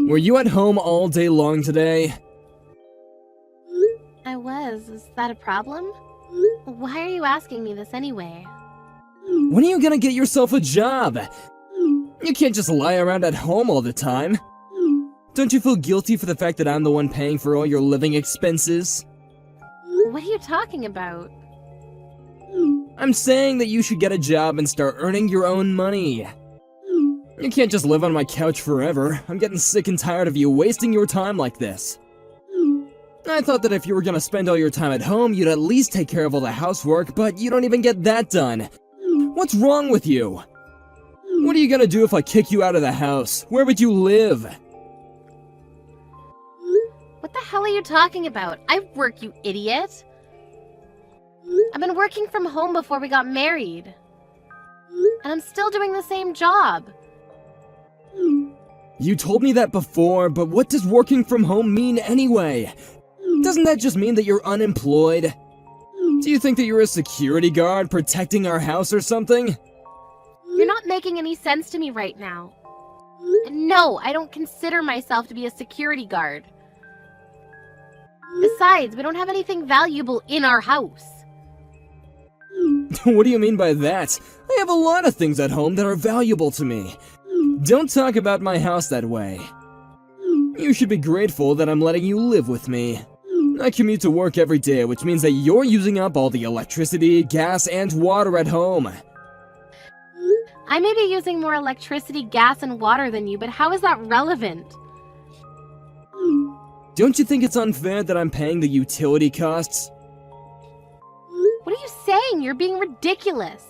Were you at home all day long today? I was. Is that a problem? Why are you asking me this anyway? When are you gonna get yourself a job? You can't just lie around at home all the time. Don't you feel guilty for the fact that I'm the one paying for all your living expenses? What are you talking about? I'm saying that you should get a job and start earning your own money. You can't just live on my couch forever. I'm getting sick and tired of you wasting your time like this. I thought that if you were gonna spend all your time at home, you'd at least take care of all the housework, but you don't even get that done. What's wrong with you? What are you gonna do if I kick you out of the house? Where would you live? What the hell are you talking about? I work, you idiot. I've been working from home before we got married. And I'm still doing the same job. You told me that before, but what does working from home mean anyway? Doesn't that just mean that you're unemployed? Do you think that you're a security guard protecting our house or something? You're not making any sense to me right now. And no, I don't consider myself to be a security guard. Besides, we don't have anything valuable in our house. What do you mean by that? I have a lot of things at home that are valuable to me. Don't talk about my house that way. You should be grateful that I'm letting you live with me. I commute to work every day, which means that you're using up all the electricity, gas, and water at home. I may be using more electricity, gas, and water than you, but how is that relevant? Don't you think it's unfair that I'm paying the utility costs? What are you saying? You're being ridiculous.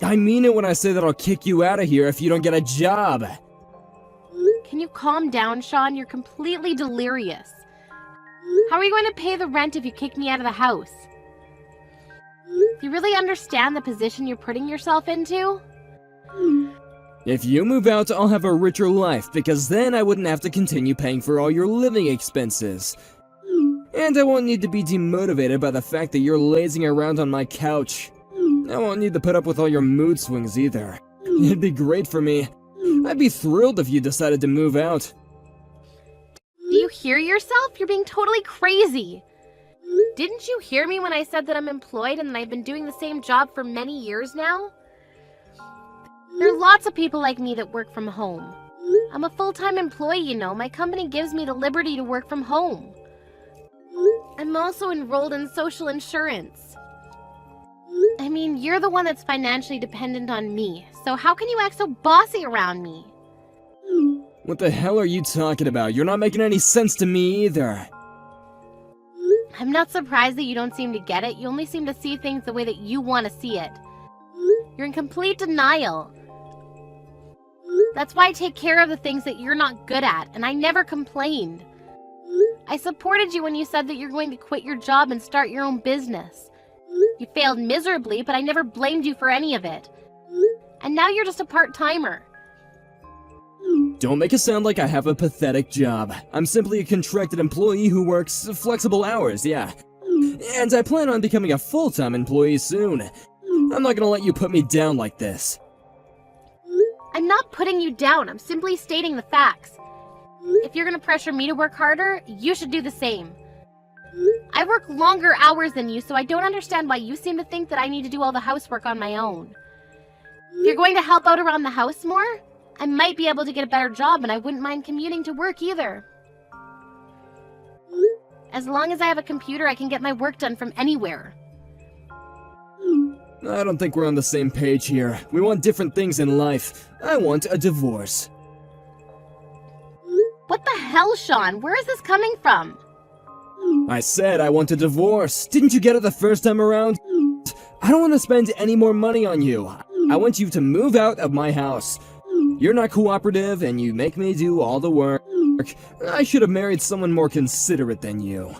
I mean it when I say that I'll kick you out of here if you don't get a job. Can you calm down, Sean? You're completely delirious. How are you going to pay the rent if you kick me out of the house? Do you really understand the position you're putting yourself into? If you move out, I'll have a richer life, because then I wouldn't have to continue paying for all your living expenses. And I won't need to be demotivated by the fact that you're lazing around on my couch. I won't need to put up with all your mood swings either. It'd be great for me. I'd be thrilled if you decided to move out. Do you hear yourself? You're being totally crazy. Didn't you hear me when I said that I'm employed and that I've been doing the same job for many years now? There are lots of people like me that work from home. I'm a full-time employee, you know. My company gives me the liberty to work from home. I'm also enrolled in social insurance. I mean, you're the one that's financially dependent on me, so how can you act so bossy around me? What the hell are you talking about? You're not making any sense to me either. I'm not surprised that you don't seem to get it. You only seem to see things the way that you want to see it. You're in complete denial. That's why I take care of the things that you're not good at, and I never complained. I supported you when you said that you're going to quit your job and start your own business. You failed miserably, but I never blamed you for any of it. And now you're just a part-timer. Don't make it sound like I have a pathetic job. I'm simply a contracted employee who works flexible hours, yeah. And I plan on becoming a full-time employee soon. I'm not gonna let you put me down like this. I'm not putting you down. I'm simply stating the facts. If you're gonna pressure me to work harder, you should do the same. I work longer hours than you, so I don't understand why you seem to think that I need to do all the housework on my own. If you're going to help out around the house more, I might be able to get a better job, and I wouldn't mind commuting to work either. As long as I have a computer, I can get my work done from anywhere. I don't think we're on the same page here. We want different things in life. I want a divorce. What the hell, Sean? Where is this coming from? I said I want a divorce. Didn't you get it the first time around? I don't want to spend any more money on you. I want you to move out of my house. You're not cooperative, and you make me do all the work. I should have married someone more considerate than you.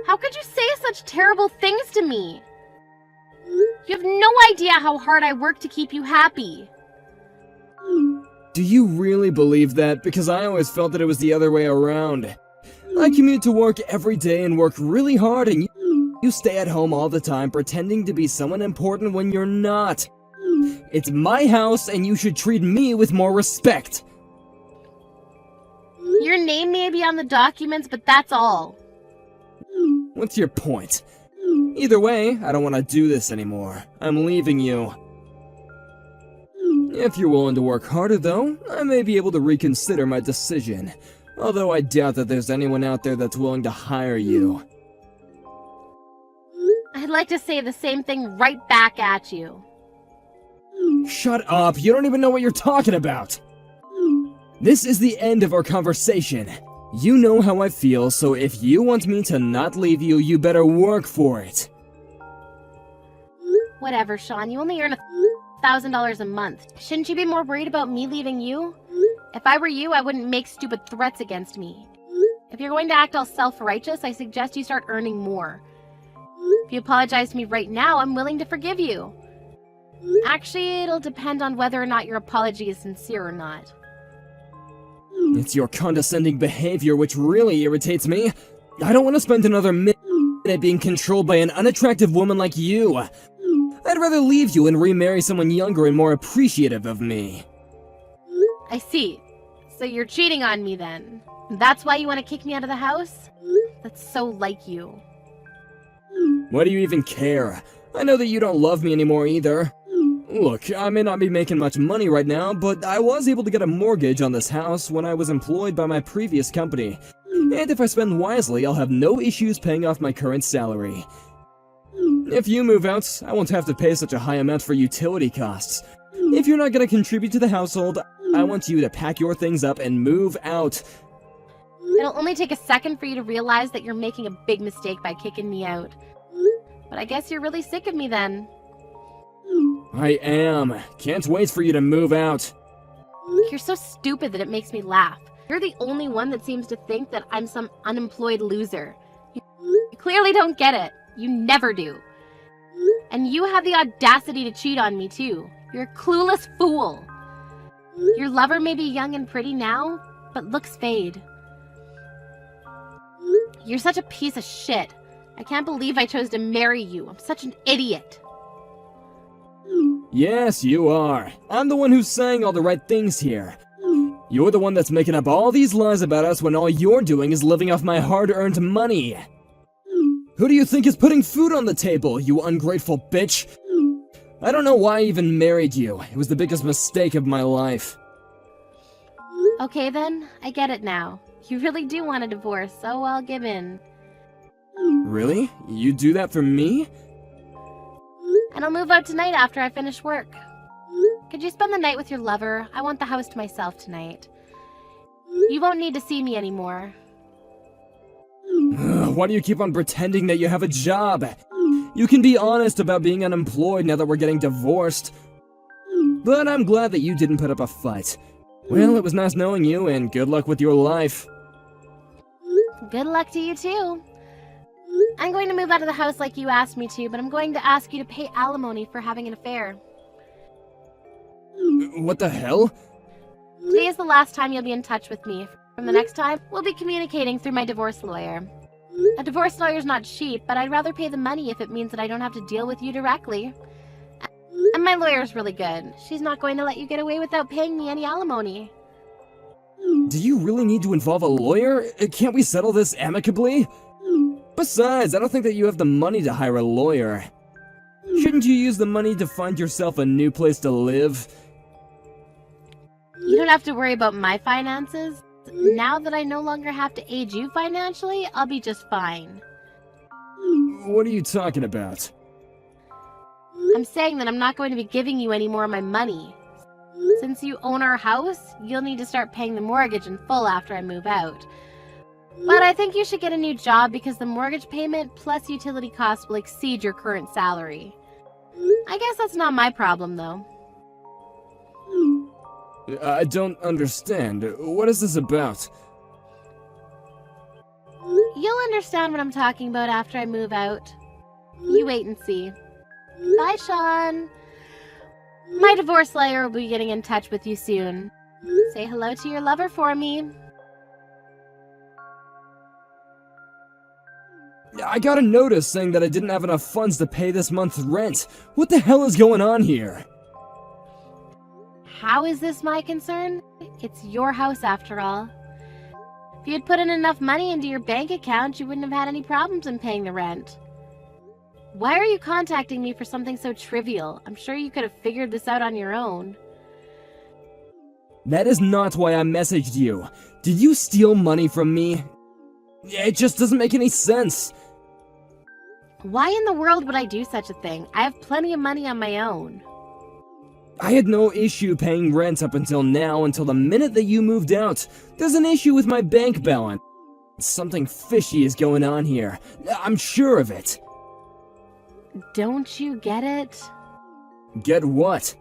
How could you say such terrible things to me? You have no idea how hard I work to keep you happy. Do you really believe that? Because I always felt that it was the other way around. I commute to work every day and work really hard, and you stay at home all the time pretending to be someone important when you're not. It's my house, and you should treat me with more respect. Your name may be on the documents, but that's all. What's your point? Either way, I don't want to do this anymore. I'm leaving you. If you're willing to work harder, though, I may be able to reconsider my decision. Although I doubt that there's anyone out there that's willing to hire you. I'd like to say the same thing right back at you. Shut up, you don't even know what you're talking about! This is the end of our conversation. You know how I feel, so if you want me to not leave you, you better work for it. Whatever, Sean, you only earn $1,000 a month. Shouldn't you be more worried about me leaving you? If I were you, I wouldn't make stupid threats against me. If you're going to act all self-righteous, I suggest you start earning more. If you apologize to me right now, I'm willing to forgive you. Actually, it'll depend on whether or not your apology is sincere or not. It's your condescending behavior which really irritates me. I don't want to spend another minute being controlled by an unattractive woman like you. I'd rather leave you and remarry someone younger and more appreciative of me. I see. So you're cheating on me then. That's why you want to kick me out of the house? That's so like you. Why do you even care? I know that you don't love me anymore either. Look, I may not be making much money right now, but I was able to get a mortgage on this house when I was employed by my previous company. And if I spend wisely, I'll have no issues paying off my current salary. If you move out, I won't have to pay such a high amount for utility costs. If you're not going to contribute to the household, I want you to pack your things up and move out. It'll only take a second for you to realize that you're making a big mistake by kicking me out. But I guess you're really sick of me then. I am. Can't wait for you to move out. You're so stupid that it makes me laugh. You're the only one that seems to think that I'm some unemployed loser. You clearly don't get it. You never do. And you have the audacity to cheat on me too. You're a clueless fool. Your lover may be young and pretty now, but looks fade. You're such a piece of shit. I can't believe I chose to marry you. I'm such an idiot. Yes, you are. I'm the one who's saying all the right things here. You're the one that's making up all these lies about us when all you're doing is living off my hard-earned money. Who do you think is putting food on the table, you ungrateful bitch? I don't know why I even married you. It was the biggest mistake of my life. Okay then, I get it now. You really do want a divorce, so I'll give in. Really? You do that for me? And I'll move out tonight after I finish work. Could you spend the night with your lover? I want the house to myself tonight. You won't need to see me anymore. Why do you keep on pretending that you have a job? You can be honest about being unemployed now that we're getting divorced. But I'm glad that you didn't put up a fight. Well, it was nice knowing you, and good luck with your life. Good luck to you too. I'm going to move out of the house like you asked me to, but I'm going to ask you to pay alimony for having an affair. What the hell? Today is the last time you'll be in touch with me. From the next time, we'll be communicating through my divorce lawyer. A divorce lawyer's not cheap, but I'd rather pay the money if it means that I don't have to deal with you directly. And my lawyer's really good. She's not going to let you get away without paying me any alimony. Do you really need to involve a lawyer? Can't we settle this amicably? Besides, I don't think that you have the money to hire a lawyer. Shouldn't you use the money to find yourself a new place to live? You don't have to worry about my finances. Now that I no longer have to aid you financially, I'll be just fine. What are you talking about? I'm saying that I'm not going to be giving you any more of my money. Since you own our house, you'll need to start paying the mortgage in full after I move out. But I think you should get a new job because the mortgage payment plus utility costs will exceed your current salary. I guess that's not my problem, though. I don't understand. What is this about? You'll understand what I'm talking about after I move out. You wait and see. Bye, Sean. My divorce lawyer will be getting in touch with you soon. Say hello to your lover for me. I got a notice saying that I didn't have enough funds to pay this month's rent. What the hell is going on here? How is this my concern? It's your house after all. If you had put in enough money into your bank account, you wouldn't have had any problems in paying the rent. Why are you contacting me for something so trivial? I'm sure you could have figured this out on your own. That is not why I messaged you. Did you steal money from me? It just doesn't make any sense. Why in the world would I do such a thing? I have plenty of money on my own. I had no issue paying rent up until now, until the minute that you moved out. There's an issue with my bank balance. Something fishy is going on here. I'm sure of it. Don't you get it? Get what?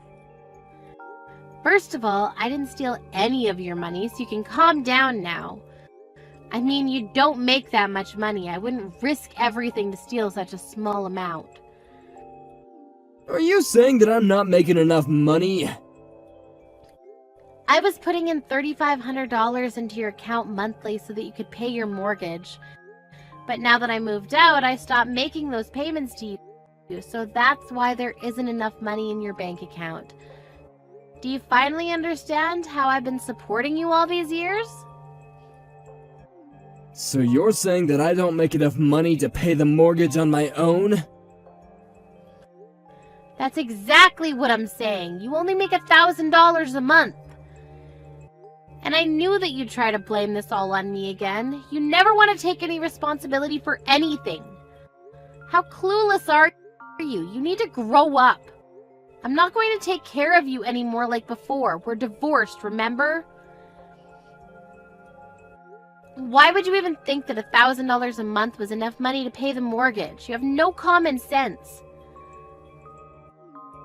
First of all, I didn't steal any of your money, so you can calm down now. I mean, you don't make that much money. I wouldn't risk everything to steal such a small amount. Are you saying that I'm not making enough money? I was putting in $3,500 into your account monthly so that you could pay your mortgage. But now that I moved out, I stopped making those payments to you, so that's why there isn't enough money in your bank account. Do you finally understand how I've been supporting you all these years? So you're saying that I don't make enough money to pay the mortgage on my own? That's exactly what I'm saying. You only make $1,000 a month. And I knew that you'd try to blame this all on me again. You never want to take any responsibility for anything. How clueless are you? You need to grow up. I'm not going to take care of you anymore like before. We're divorced, remember? Why would you even think that $1,000 a month was enough money to pay the mortgage? You have no common sense.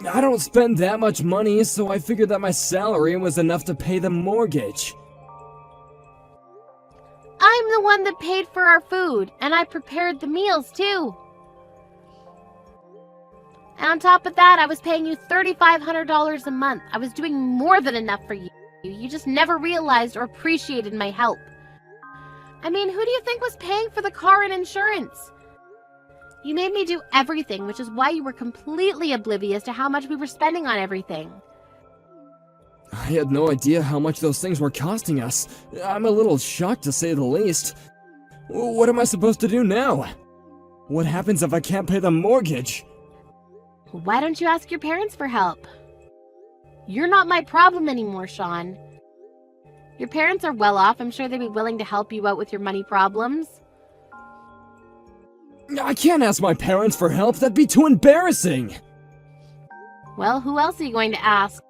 I don't spend that much money, so I figured that my salary was enough to pay the mortgage. I'm the one that paid for our food, and I prepared the meals too. And on top of that, I was paying you $3,500 a month. I was doing more than enough for you. You just never realized or appreciated my help. I mean, who do you think was paying for the car and insurance? You made me do everything, which is why you were completely oblivious to how much we were spending on everything. I had no idea how much those things were costing us. I'm a little shocked, to say the least. What am I supposed to do now? What happens if I can't pay the mortgage? Why don't you ask your parents for help? You're not my problem anymore, Sean. Your parents are well off. I'm sure they'd be willing to help you out with your money problems. I can't ask my parents for help. That'd be too embarrassing. Well, who else are you going to ask?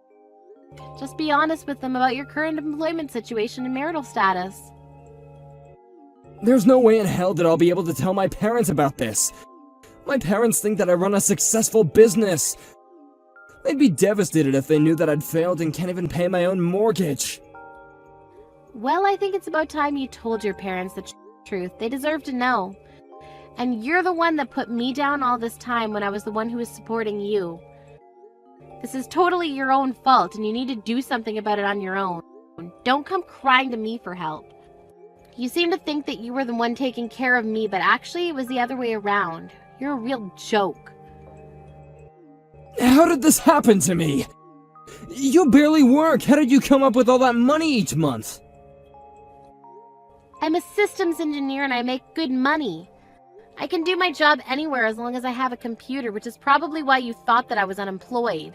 Just be honest with them about your current employment situation and marital status. There's no way in hell that I'll be able to tell my parents about this. My parents think that I run a successful business. They'd be devastated if they knew that I'd failed and can't even pay my own mortgage. Well, I think it's about time you told your parents the truth. They deserve to know. And you're the one that put me down all this time when I was the one who was supporting you. This is totally your own fault, and you need to do something about it on your own. Don't come crying to me for help. You seem to think that you were the one taking care of me, but actually it was the other way around. You're a real joke. How did this happen to me? You barely work. How did you come up with all that money each month? I'm a systems engineer and I make good money. I can do my job anywhere as long as I have a computer, which is probably why you thought that I was unemployed.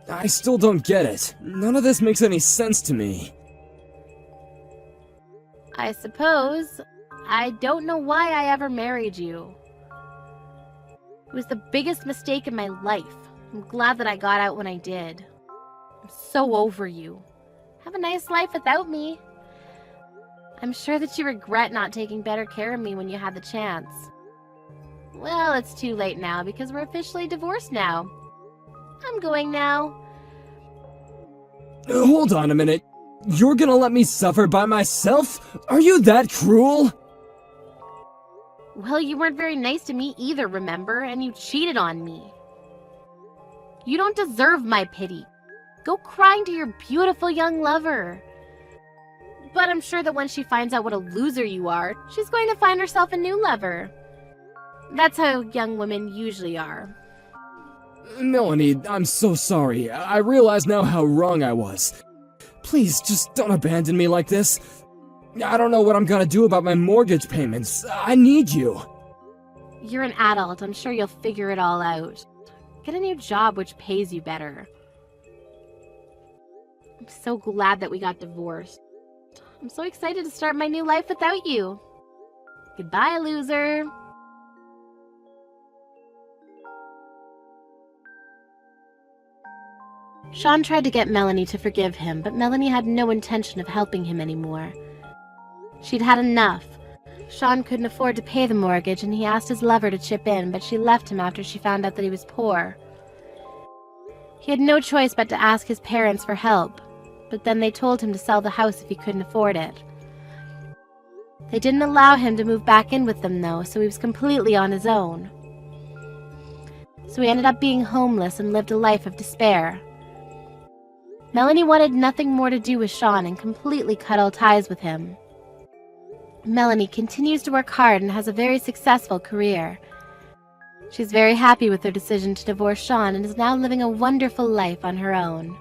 I still don't get it. None of this makes any sense to me. I suppose. I don't know why I ever married you. It was the biggest mistake in my life. I'm glad that I got out when I did. I'm so over you. Have a nice life without me. I'm sure that you regret not taking better care of me when you had the chance. Well, it's too late now because we're officially divorced now. I'm going now. Hold on a minute. You're gonna let me suffer by myself? Are you that cruel? Well, you weren't very nice to me either, remember? And you cheated on me. You don't deserve my pity. Go crying to your beautiful young lover. But I'm sure that when she finds out what a loser you are, she's going to find herself a new lover. That's how young women usually are. Melanie, I'm so sorry. I realize now how wrong I was. Please, just don't abandon me like this. I don't know what I'm gonna do about my mortgage payments. I need you. You're an adult. I'm sure you'll figure it all out. Get a new job which pays you better. I'm so glad that we got divorced. I'm so excited to start my new life without you. Goodbye, loser. Sean tried to get Melanie to forgive him, but Melanie had no intention of helping him anymore. She'd had enough. Sean couldn't afford to pay the mortgage, and he asked his lover to chip in, but she left him after she found out that he was poor. He had no choice but to ask his parents for help, but then they told him to sell the house if he couldn't afford it. They didn't allow him to move back in with them, though, so he was completely on his own. So he ended up being homeless and lived a life of despair. Melanie wanted nothing more to do with Sean and completely cut all ties with him. Melanie continues to work hard and has a very successful career. She's very happy with her decision to divorce Sean and is now living a wonderful life on her own.